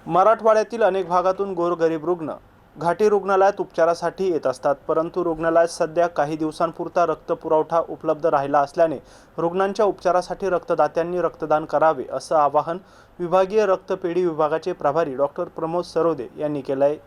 मराठवाड्यातील अनेक भागातून गोरगरीब रुग्ण घाटी रुग्णालयात उपचारासाठी येत असतात, परंतु रुग्णालयात सध्या काही दिवसांपुरता रक्त पुरवठा उपलब्ध राहिला असल्याने रुग्णांच्या उपचारासाठी रक्तदात्यांनी रक्तदान करावे असं आवाहन विभागीय रक्तपेढी विभागाचे प्रभारी डॉक्टर प्रमोद सरोदे यांनी केलं आहे।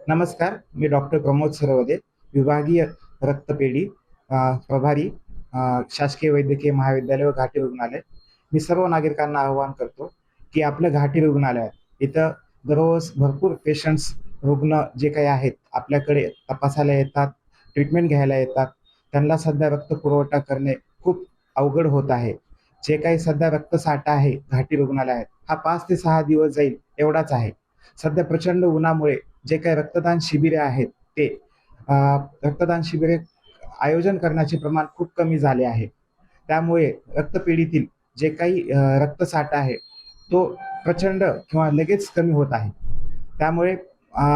नमस्कार, मी डॉक्टर प्रमोद सरोदे, विभागीय रक्तपेढी प्रभारी, शासकीय वैद्यकीय महाविद्यालय व घाटी रुग्णालय। मी सर्व नागरिकांना आवाहन करतो की आपल्या घाटी रुग्णालयात इथं दररोज भरपूर पेशंट्स रुग्ण जे काही आहेत आपल्याकडे तपासायला येतात, ट्रीटमेंट घ्यायला येतात। त्यांना सध्या रक्त पुरवठा करणे खूप अवघड होत आहे। जे काही सध्या रक्तसाठा आहे घाटी रुग्णालयात हा 5 ते 6 दिवस जाईल एवढाच आहे। सध्या प्रचंड उन्हामुळे जे काही रक्तदान शिबिरे आहेत ते रक्तदान शिबिरे आयोजन करण्याचे प्रमाण खूप कमी झाले आहे। त्यामुळे रक्तपेढीतील जे काही रक्तसाठा आहे तो प्रचंड किंवा लगेच कमी होत आहे। त्यामुळे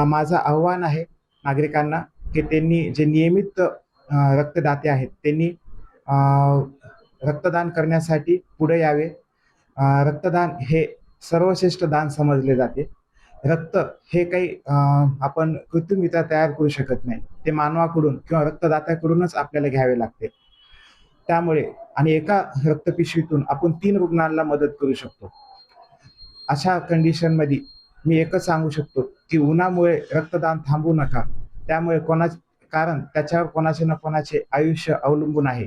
माझं आव्हान आहे नागरिकांना की त्यांनी जे नियमित रक्तदाते आहेत त्यांनी रक्तदान करण्यासाठी पुढे यावे। रक्तदान हे सर्वश्रेष्ठ दान समजले जाते। रक्त हे काही आपण कृत्रिमरित्या तयार करू शकत नाही, ते मानवाकडून किंवा रक्तदात्याकडूनच आपल्याला घ्यावे लागते। त्यामुळे आणि एका रक्तपिशवीतून आपण 3 रुग्णांना मदत करू शकतो। अशा कंडिशनमध्ये मी एकच सांगू शकतो की उन्हामुळे रक्तदान थांबवू नका। त्यामुळे कारण त्याच्यावर कोणाचे ना कोणाचे आयुष्य अवलंबून आहे।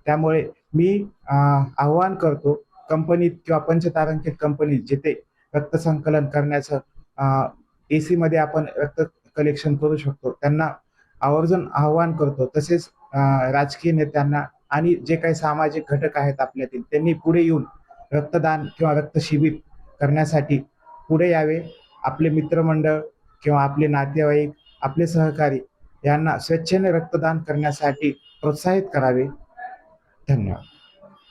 त्यामुळे मी आव्हान करतो कंपनीत किंवा पंचतारांकित कंपनीत जिथे रक्त संकलन करण्याचं AC मध्ये आपण रक्त कलेक्शन करू शकतो त्यांना आवर्जून आव्हान करतो। तसेच राजकीय नेत्यांना आणि जे काही सामाजिक घटक आहेत आपल्यातील त्यांनी पुढे येऊन रक्तदान किंवा रक्त शिबिर करण्यासाठी पुढे यावे। आपले मित्रमंडळ किंवा आपले नातेवाईक, आपले सहकारी यांना स्वेच्छेने रक्तदान करण्यासाठी प्रोत्साहित करावे। धन्यवाद।